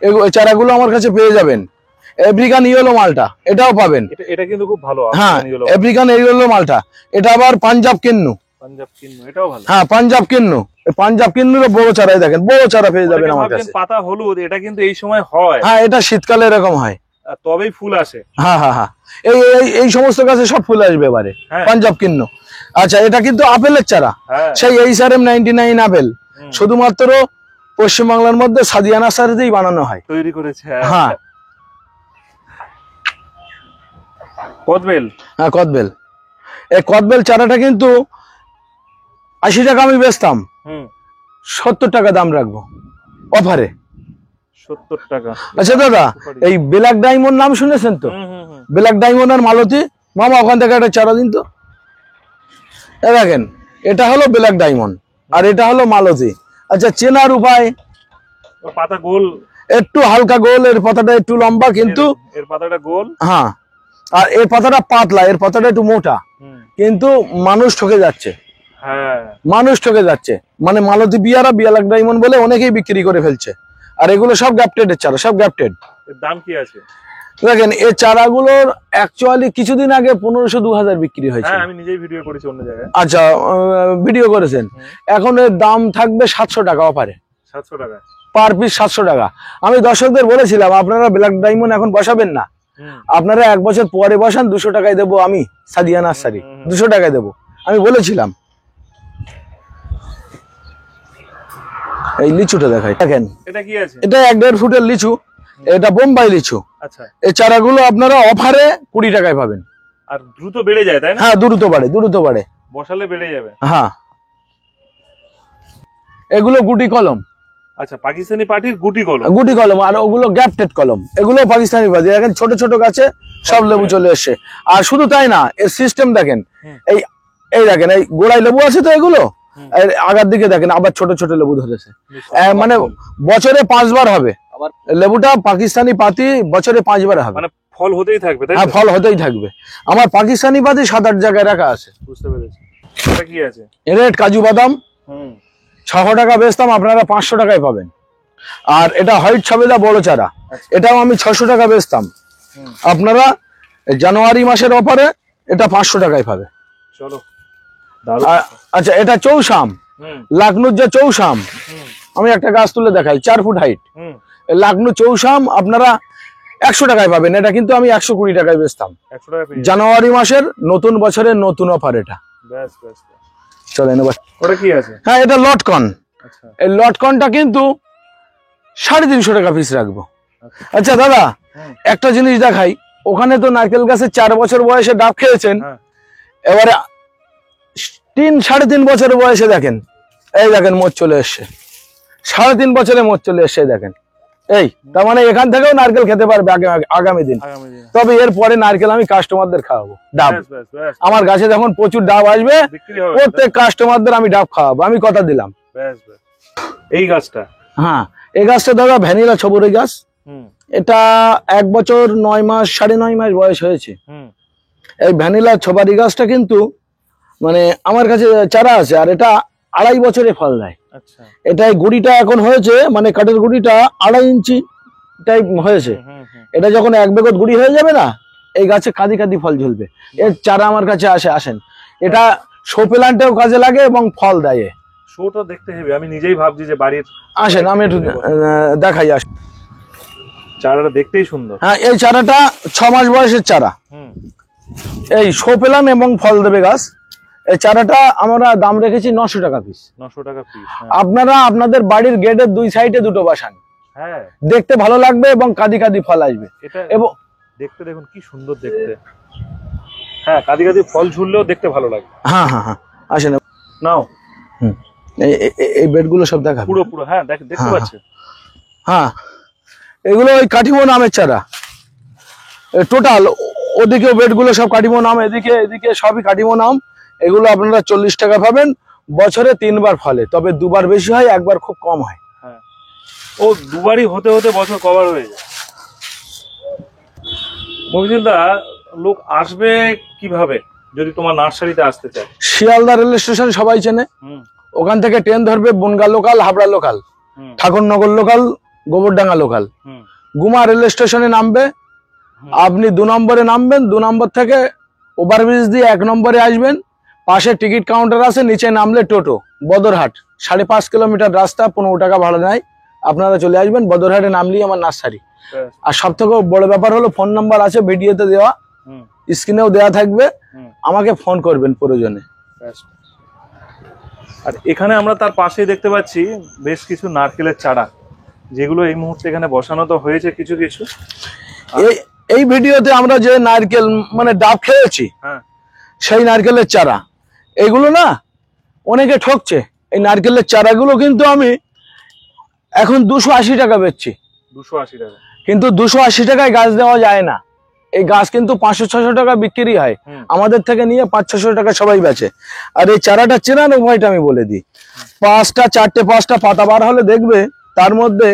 এই চারাগুলো আমার কাছে পেয়ে যাবেন। আফ্রিকান ইয়েলো মালটা, এটাও পাবেন। এটা কিন্তু খুব ভালো। হ্যাঁ, আফ্রিকান ইয়েলো মালটা, এটা আবার পাঞ্জাব কিন্নু। এটাও ভালো। হ্যাঁ, পাঞ্জাব কিন্নু। পাঞ্জাব কিন্নুর বড় চারাই দেখেন, বড় চারা পেয়ে যাবেন আমার কাছে। পাতা হলুদ, এটা কিন্তু এই সময় হয়। হ্যাঁ, এটা শীতকালে এরকম হয়, তবেই ফুল আসে। হ্যাঁ হ্যাঁ হ্যাঁ, এই সমস্ত গাছে সব ফুল আসবে এবারে। পাঞ্জাব কিন্নু। আচ্ছা, এটা কিন্তু আপেলের চারা, সেই HRM 99 আপেল, শুধুমাত্র পশ্চিমবাংলার মধ্যে সাদিয়া নার্সারিতেই বানানো হয়, তৈরি করেছে। হ্যাঁ, কদবেল। হ্যাঁ, কদবেল। এই কদবেল চারাটা কিন্তু 80 টাকা আমি বেচতাম, 70 টাকা দাম রাখবো অফারে। 70 টাকা। আচ্ছা দাদা, এই ব্ল্যাক ডায়মন্ড নাম শুনেছেন তো? ব্ল্যাক ডায়মন্ড আর মালতী, মামা ওখান থেকে একটা চারা দিন তো। এ দেখেন, এটা হলো ব্ল্যাক ডায়মন্ড আর এটা হলো মালতী। আচ্ছা, চেনার উপায়, পাতা গোল, একটু হালকা গোল, এর পাতাটা একটু লম্বা, কিন্তু এর পাতাটা গোল। হ্যাঁ, আর এর পাতাটা পাতলা, এর পাতাটা একটু মোটা, কিন্তু মানুষ ঠকে যাচ্ছে। হ্যাঁ, মানুষ ঠকে যাচ্ছে, মানে মালতী বিয়ারা, ব্ল্যাক ডায়মন্ড বলে অনেকেই বিক্রি করে ফেলছে। আর এগুলো সব গ্যাপটেড এর চারা, সব গ্যাপটেড। এর দাম কি আছে? দেখেন, এই চারাগুলোর অ্যাকচুয়ালি কিছুদিন আগে 1500-2000 বিক্রি হয়েছে। হ্যাঁ, আমি নিজেই ভিডিও করেছি অন্য জায়গায়। আচ্ছা, ভিডিও করেছেন। এখন এর দাম থাকবে 700 টাকা অফারে। 700 টাকা পার পিস, 700 টাকা। আমি দর্শকদের বলেছিলাম আপনারা ব্ল্যাক ডায়মন্ড এখন বসাবেন না, আপনারা 1 বছর পরে বসান, 200 টাকায় দেবো আমি, সাদিয়া নার্সারি 200 টাকায় দেবো, আমি বলেছিলাম। এই লিচুটা দেখাই, দেখেন এটা কি আছে? এটা 1-1.5 ফুটের লিচু, এটা বোম্বাই লিচু। আচ্ছা, এই চারাগুলো আপনারা অফারে 20 টাকায় পাবেন। আর দ্রুত বেড়ে যায়, তাই না? হ্যাঁ, দ্রুত বাড়ে, বসালে বেড়ে যাবে। হ্যাঁ, এগুলো গুটি কলম। আচ্ছা, পাকিস্তানি পাটির গুটি কলম, আর ওগুলো গ্যাপটেড কলম, এগুলো পাকিস্তানি পাটি। দেখেন ছোট ছোট গাছে সব লেবু চলে এসছে। আর শুধু তাই না, এর সিস্টেম দেখেন, এই দেখেন এই গোড়ায় লেবু আছে তো, এগুলো আগার দিকে দেখেন আবার ছোট ছোট লেবু ধরেছে। মানে বছরে 5 বার হবে লেবুটা, পাকিস্তানি পাতি বছরে 5 বার হবে। মানে ফল হতেই থাকবে, তাই? হ্যাঁ, ফল হতেই থাকবে। আমার পাকিস্তানি পাতি 7-8 জায়গায় রাখা আছে। বুঝতে পেরেছি। এটা কি আছে? রেড কাজু বাদাম, 600 টাকা বেচতাম, আপনারা 500 টাকায় পাবেন। আর এটা হোয়াইট সবেদা বড় চারা, এটাও আমি 600 টাকা বেচতাম, আপনারা জানুয়ারি মাসের অফারে এটা 500 টাকায় পাবে। চলো। আচ্ছা, এটা চৌসাম, লাকনুর যে চৌসাম, আমি একটা গাছ তুলে দেখাই, 4 ফুট হাইট, লাকনু চৌসাম আপনারা 100 টাকায় পাবেন। এটা কিন্তু আমি 120 টাকায় বেচতাম। জানুয়ারি মাসের নতুন বছরের নতুন অফার এটা। চলেন এবার। ওটা কি আছে? হ্যাঁ, এটা লটকন। এই লটকনটা কিন্তু 350 টাকা পিস রাখবো। আচ্ছা দাদা, একটা জিনিস দেখাই, ওখানে তো নারকেল গাছের 4 বছর বয়সে ডাব খেয়েছেন, এবারে 3-3.5 বছর বয়সে দেখেন, এই দেখেন মোচ চলে এসছে, 3.5 বছরে মোচ চলে এসছে, দেখেন এই তার মানে এখান থেকেও নারকেল খেতে পারবে আগামী দিন। তবে এর পরে নারকেল আমি কাস্টমারদের খাওয়াবো ডাব। আমার গাছে যখন প্রচুর ডাব আসবে প্রত্যেক কাস্টমারদের আমি ডাব খাওয়াবো, আমি কথা দিলাম। এই গাছটা, হ্যাঁ এই গাছটা দাদা ভ্যানিলা ছবরি গাছ। এটা 1 বছর 9 মাস 9.5 মাস বয়স হয়েছে। এই ভ্যানিলা ছবারি গাছটা কিন্তু মানে আমার কাছে চারা আছে, আর এটা 2.5 বছরে ফল দেয়। এটাই গুড়িটা এখন হয়েছে, মানে কাঠের গুড়িটা 2.5 ইঞ্চি টাইপ হয়েছে। এটা যখন 1 বেগত গুড়ি হয়ে যাবে না, এই গাছে কাঁদি কাঁদি ফল ঝুলবে। এর চারা আমার কাছে আসেন। এটা শো প্ল্যান্টেও কাজে লাগে এবং ফল দেয়। শোটা দেখতে হবে, আমি নিজেই ভাবছি যে বাড়ির। আসেন আমি একটু দেখাই। চারাটা দেখতেই সুন্দর। হ্যাঁ এই চারাটা 6 মাস বয়সের চারা। এই শো প্ল্যান এবং ফল দেবে গাছ। এই চারাটা আমরা দাম রেখেছি 900 টাকা পিস। 900 টাকা পিস। আপনারা আপনাদের বাড়ির গেটের 2 সাইডে 2টো বসান। হ্যাঁ দেখতে ভালো লাগবে এবং কাঁদি কাঁদি ফল আসবে। এটা এবং দেখতে দেখুন কি সুন্দর দেখতে। হ্যাঁ কাঁদি কাঁদি ফল ঝুললেও দেখতে ভালো লাগে। হ্যাঁ হ্যাঁ হ্যাঁ আসেন নাও। এই বেডগুলো সব দেখা পুরো পুরো। হ্যাঁ দেখতে পাচ্ছেন। হ্যাঁ এগুলো ওই কাঠিমো নামের চারা টোটাল। ওদিকে বেডগুলো সব কাঠিমো নাম, এদিকে সবই কাঠিমো নাম। এগুলো আপনারা 40 টাকা পাবেন। বছরে 3 বার ফলে, তবে 2 বার বেশি হয়, 1 বার খুব কম হয়। হ্যাঁ ও 2 বারই হতে হতে বছর কভার হয়ে যায়। মফিজুলদা, লোক আসবে কিভাবে যদি তোমার নার্সারিতে আসতে চায়? শিয়ালদা রেল স্টেশন সবাই চেনে। ওখান থেকে ট্রেন ধরবে Bangaon local, Habra local, Thakurnagar local, Gobardanga local. Guma rail স্টেশনে নামবে। আপনি 2 নম্বরে নামবেন। 2 নম্বর থেকে ওভারব্রিজ দিয়ে 1 নম্বরে আসবেন। পাশে টিকিট কাউন্টার আছে, নিচে নামলে টোটো। বদরহাট 5.5 কিলোমিটার রাস্তা, 15 টাকা ভাড়া নেয়। আপনারা চলে আসবেন। বদরহাটে নামলেই আমার নার্সারি। আর সব থেকে বড় ব্যাপার হলো ফোন নাম্বার আছে ভিডিওতে দেওয়া, স্ক্রিনেও দেওয়া থাকবে। আমাকে ফোন করবেন প্রয়োজনে। আর এখানে আমরা তার পাশেই দেখতে পাচ্ছি বেশ কিছু নারকেলের চারা, যেগুলো এই মুহূর্তে এখানে বসানো তো হয়েছে কিছু কিছু। এই ভিডিওতে আমরা যে নারকেল মানে ডাব খেয়েছি, সেই নারকেলের চারা এগুলো না অনেকে ঠকছে। এই নারকেলের চারাগুলো কিন্তু আমি এখন 280 টাকা বেচছি। 280 টাকা? কিন্তু 280 টাকায় গাছ দেওয়া যায় না। এই গাছ কিন্তু 500-600 টাকা বিক্রি হয়। আমাদের থেকে নিয়ে 500-600 টাকা সবাই বেচে। আর এই চারাটা চেনার উপায়টা আমি বলে দিই। 4টে-5টা পাতা বার হলে দেখবে তার মধ্যে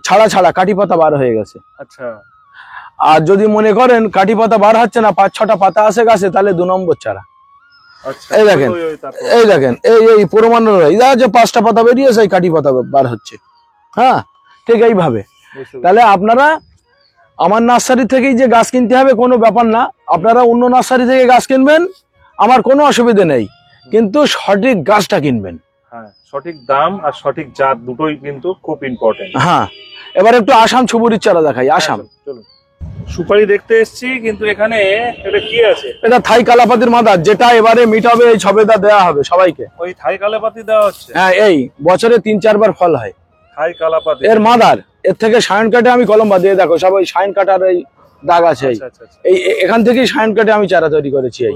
ছাড়া ছাড়া কাঠি পাতা বার হয়ে গেছে। আচ্ছা। আর যদি মনে করেন কাঠি পাতা বার হচ্ছে না, 5-6টা পাতা আসে গাছে, তাহলে 2 নম্বর চারা। এই দেখেন, এই প্রমাণ এই যে 5টা পাতা বেরিয়েছে, এই কাঠি পাতা বার হচ্ছে। হ্যাঁ ঠিক এইভাবে। তাহলে আপনারা আমার নার্সারি থেকেই যে গাছ কিনতে হবে কোনো ব্যাপার না। আপনারা অন্য নার্সারি থেকে গাছ কিনবেন, আমার কোনো অসুবিধা নেই, কিন্তু সঠিক গাছটা কিনবেন। হ্যাঁ সঠিক দাম আর সঠিক জাত দুটোই কিন্তু খুব ইম্পর্টেন্ট। হ্যাঁ এবার একটু আসাম ছুবুরির চারা দেখাই। আসাম চলুন। সুপারি দেখতে এসেছি, কিন্তু এখানে এটা কি আছে? এটা থাই কালাপাতির মাদার, যেটা এবারে মিটাবে এই ছবেদা দেওয়া হবে সবাইকে। ওই থাই কালাপাতি দেওয়া হচ্ছে? হ্যাঁ এই বছরে 3-4 বার ফল হয়। থাই কালাপাতি এর মাদার। এর থেকে সায়ন কাটে আমি কলম্বা দিয়ে দেখো, সব ওই সায়ন কাটার এই দাগ আছে। এই এখান থেকেই সায়ন কাটে আমি চারা তৈরি করেছি। এই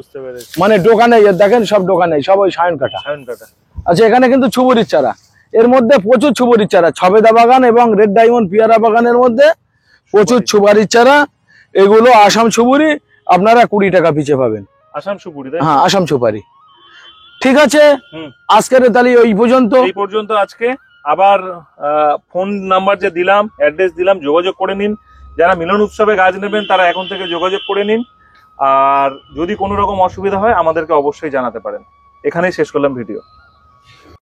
মানে দোকানে দেখেন, সব দোকানে সব ওই সায়ন কাটা। আচ্ছা এখানে কিন্তু ছুবুরির চারা, এর মধ্যে প্রচুর ছুবুরির চারা। ছবেদা বাগান এবং রেড ডায়মন্ড পিয়ারা বাগানের মধ্যে প্রচুর ছুবুরির চারা। এগুলো আসাম ছুবুরি, আপনারা 20 টাকা পিছে পাবেন। আসাম সুপুরি? হ্যাঁ আসাম সুপারি। ঠিক আছে, আজকের তাহলে এই পর্যন্ত আজকে। আবার ফোন নাম্বার যে দিলাম, অ্যাড্রেস দিলাম, যোগাযোগ করে নিন। যারা মিলন উৎসবে গাছ নেবেন তারা এখন থেকে যোগাযোগ করে নিন। আর যদি কোনো রকম অসুবিধা হয় আমাদেরকে অবশ্যই জানাতে পারেন। এখানেই শেষ করলাম ভিডিও।